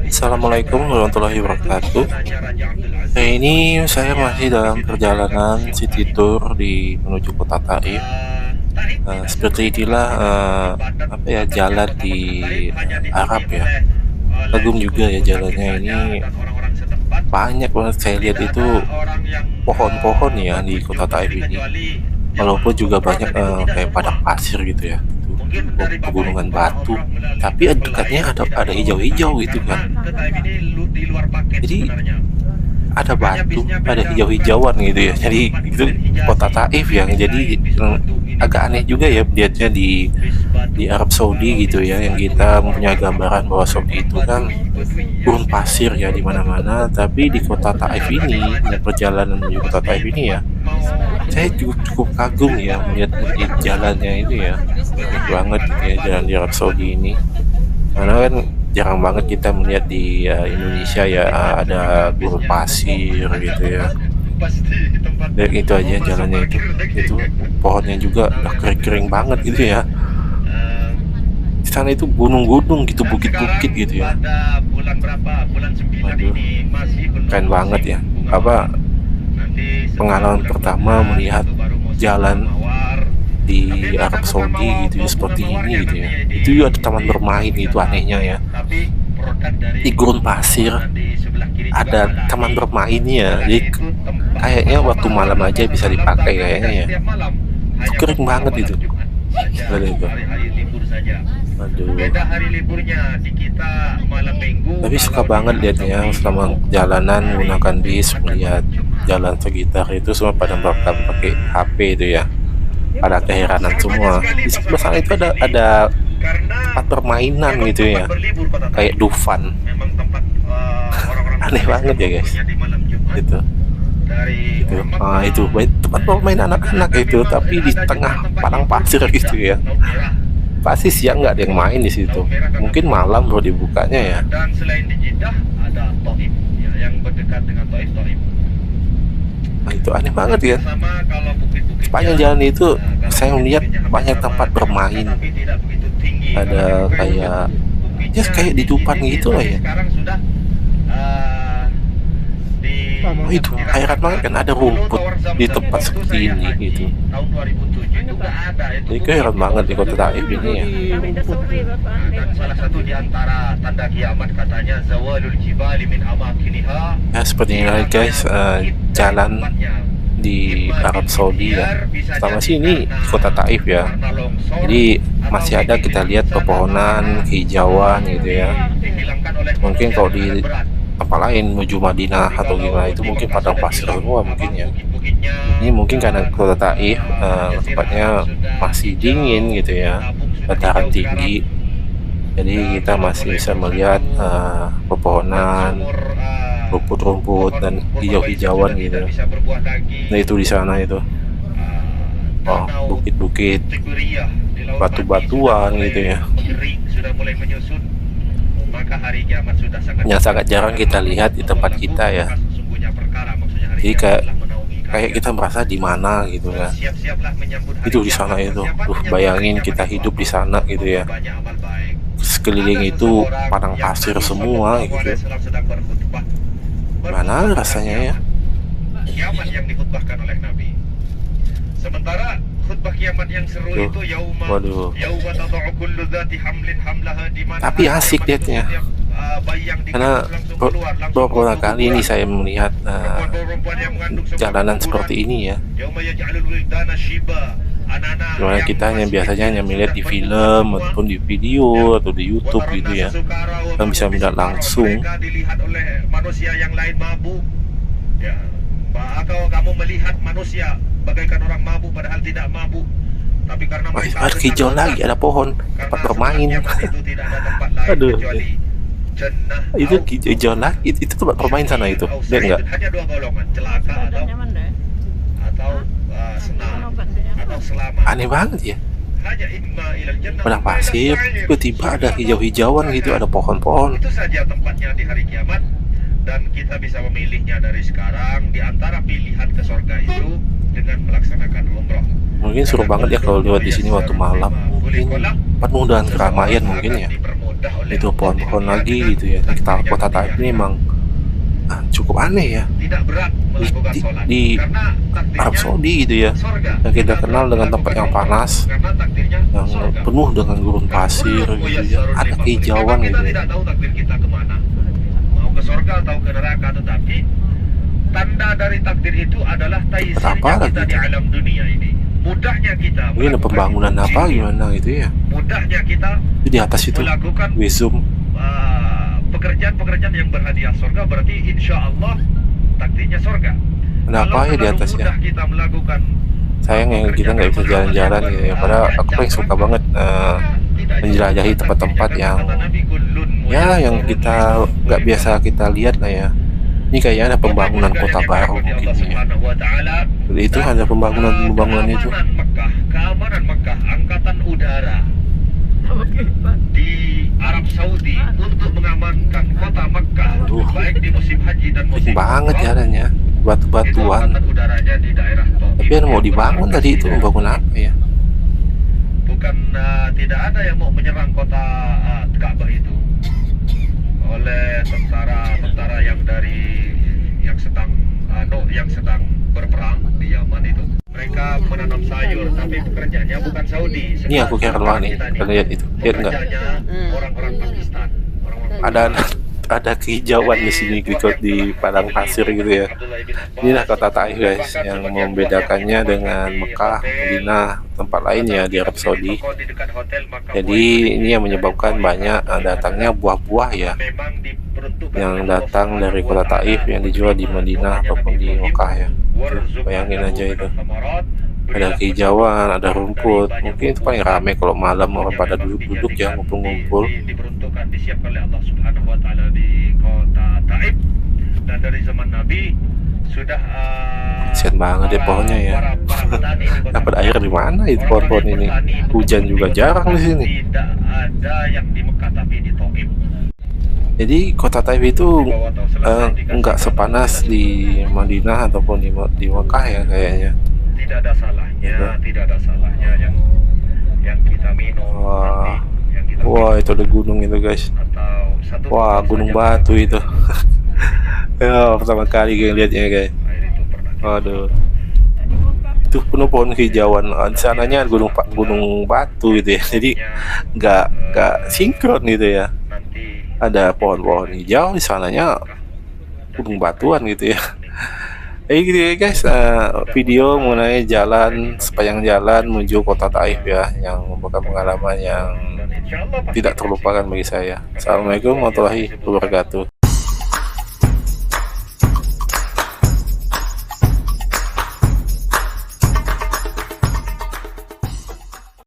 Assalamualaikum warahmatullahi wabarakatuh. Ini saya masih dalam perjalanan city tour menuju kota Taif. Seperti inilah apa ya, jalan di Arab ya. Kagum juga ya jalannya ini, banyak banget saya lihat itu pohon-pohon ya di kota Taif ini. Walaupun juga banyak kayak padang pasir gitu ya, pegunungan batu, tapi dekatnya ada hijau-hijau gitu kan. Jadi ada batu, ada hijau-hijauan gitu ya. Jadi itu kota Taif yang jadi agak aneh juga ya lihatnya di Arab Saudi gitu ya, yang kita punya gambaran bahwa Saudi itu kan gurun pasir ya di mana-mana, tapi di kota Taif ini, di perjalanan menuju kota Taif ini ya, saya cukup kagum ya melihat di jalannya itu ya, unik banget gitu ya jalan di Arab Saudi ini. Karena kan jarang banget kita melihat di Indonesia ya, ada gurun pasir gitu ya. Dan itu aja jalannya itu pohonnya juga udah kering-kering banget gitu ya. Di sana itu gunung-gunung gitu, bukit-bukit gitu ya. Waduh, keren banget ya. Apa pengalaman pertama melihat jalan di Arab Saudi gitu ya, seperti ini gitu ya. Itu juga ada taman bermain, itu anehnya ya. Di gurun pasir ada taman bermainnya, jadi kayaknya waktu malam aja bisa dipakai kayaknya ya. Itu keren banget itu. Ada itu. Aduh. Tapi suka banget liatnya selama jalanan menggunakan bis, melihat jalan sekitar itu semua pada merekam pakai HP itu ya. Pada keheranan semua. Di sebelah sana itu ada tempat permainan gitu ya, kayak Dufan. Aneh banget ya guys. Gitu. Itu tempat bermain anak-anak itu, tapi di tengah padang pasir gitu ya. Pasti siang nggak ada yang main di situ. Mungkin malam baru dibukanya ya. Dan selain di Jeddah ada Taif ya, yang berdekat dengan Taif. Nah, itu aneh banget ya. Sepanjang jalan itu saya melihat banyak tempat bermain. Ada kayak ya kayak di Dufan gitu lah ya. Oh, itu heran banget kan, ada rumput di tempat seperti ini gitu. Jadi heran banget di kota Taif ini ya. Dan salah satu di antara tanda kiamat katanya zawalul jibali min amakiniha. Ya seperti ini guys, jalan di Arab Saudi ya. Pertama sih ini kota Taif ya. Jadi masih ada kita lihat pepohonan, hijauan gitu ya. Mungkin kalau di apa lain menuju Madinah atau gimana itu mungkin padang pasir semua mungkin ya. Ini mungkin karena kota Taif tempatnya masih dingin gitu ya, dataran tinggi, jadi kita masih bisa melihat pepohonan, rumput-rumput dan hijau-hijauan gitu. Nah itu di sana itu, oh bukit-bukit, batu-batuan gitu ya. Yang sangat jarang kita lihat di tempat kita ya. Jadi kayak kita merasa di mana gitu kan. Itu di sana itu. Bayangin kita hidup di sana gitu ya. Sekeliling itu padang pasir semua gitu. Mana rasanya ya? Kiamat yang dikhutbahkan oleh Nabi. Sementara khutbah kiamat yang seru itu yauma tad'u kullu dzati hamlin hamlaha, di mana tapi asik liatnya. Karena beberapa kali ini saya melihat jalanan seperti ini ya. Dimana kita biasanya melihat di film ataupun di video atau di YouTube gitu ya, yang bisa melihat langsung. Dilihat oleh manusia yang lain mabuk ya, atau kamu melihat manusia bagaikan orang mabuk padahal tidak mabuk, tapi karena ada hijau lagi, ada pohon, tempat bermain. Aduh, itu hijau lagi, itu tempat bermain sana itu, lihat nggak? Hanya dua golongan, celaka atau senang atau selamat. Aneh banget ya. Padang pasir, tiba-tiba ada hijau-hijauan gitu, ada pohon-pohon. Itu saja tempatnya di hari kiamat, dan kita bisa memilihnya dari sekarang di antara pilihan ke surga itu dengan melaksanakan umroh. Mungkin seru banget ya kalau lewat di sini waktu malam. Mungkin penuh dengan keramaian mungkin ya. dipermudah oleh itu Allah, pohon-pohon tidak lagi berat gitu ya. dengan Kita takdir kota yang Taif mulia. ini emang cukup aneh ya. Tidak berat melakukan Di, sholat di karena Arab takdirnya Saudi gitu ya, sorga. yang kita Tidak kenal berat dengan tempat melakukan yang umrah panas, karena takdirnya yang sorga. penuh dengan gurun Kan pasir kullun gitu ya, muyassarun ada lima kehijauan khuliqa. Memang kita gitu ya. tidak tahu takdir kita kemana, mau ke sorga atau ke neraka, tetapi tanda dari takdir itu adalah Apa taisirnya lagi kita di itu? alam dunia ini, mudahnya kita Mungkin ada melakukan pembangunan apa jihad, gimana gitu ya. mudahnya kita Itu di atas itu melakukan Wizum. pekerjaan-pekerjaan yang berhadiah sorga, berarti insya Allah takdirnya sorga. Ada apa ya di terlalu atas ya? mudah kita melakukan Sayang ya kita nggak bisa jalan-jalan gitu ya. Padahal aku paling suka banget menjelajahi tempat-tempat yang yang kita nggak biasa kita lihat lah ya. Ini kayaknya ada pembangunan kota baru mungkin ya. Jadi itu ada pembangunan itu. Keamanan Mekah, angkatan udara di Arab Saudi untuk mengamankan kota Mekah, baik di musim haji dan musim banget umrah. jalannya, batu-batuan. Itu angkatan udaranya di daerah Taif. Tapi yang mau dibangun tadi itu membangun apa ya? Bukan tidak ada yang mau menyerang kota Ka'bah itu oleh tentara yang dari yang sedang berperang di Yaman itu. Mereka menanam sayur, tapi pekerjanya bukan Saudi. Ini aku kira luar nih, kita lihat itu, lihat nggak? Pekerjanya orang-orang Pakistan. Ada kehijauan di sini gitu di padang pasir gitu ya. Inilah kota Taif guys, yang membedakannya dengan Mekah, Madinah, tempat lain ya di Arab Saudi. Jadi ini yang menyebabkan banyak datangnya buah-buah ya, yang datang dari kota Taif yang dijual di Madinah ataupun di Mekah ya. Tuh, bayangin aja itu. Ada kehijauan, ada rumput. Mungkin itu paling ramai kalau malam orang pada duduk-duduk ya, ngumpul-ngumpul. Diperuntukkan, disiapkan oleh Allah Subhanahu wa taala di kota Taif, dan dari zaman Nabi sudah kasian banget ya pohonnya ya. Dapat air di mana itu pohon-pohon ini? Hujan juga jarang di sini. Tidak ada yang di Mekah tapi di Taif. Jadi kota Taif itu enggak sepanas di Madinah ataupun di Mekah ya kayaknya. Tidak ada salahnya, tidak ada salahnya yang kita minum. Wah, nanti, yang kita wah itu ada gunung itu guys. atau satu Wah, gunung batu itu. Ya, pertama kali gue lihatnya guys. air itu pernah Waduh, itu penuh pohon hijauan. Di sananya gunung batu gitu ya. Jadi nggak sinkron gitu ya. nanti Ada pohon-pohon hijau, di sananya gunung batuan gitu ya. Gitu ya guys, video mengenai sepanjang jalan menuju kota Taif ya, yang merupakan pengalaman yang dan insya Allah pasti tidak terlupakan bagi saya. Assalamualaikum warahmatullahi wabarakatuh.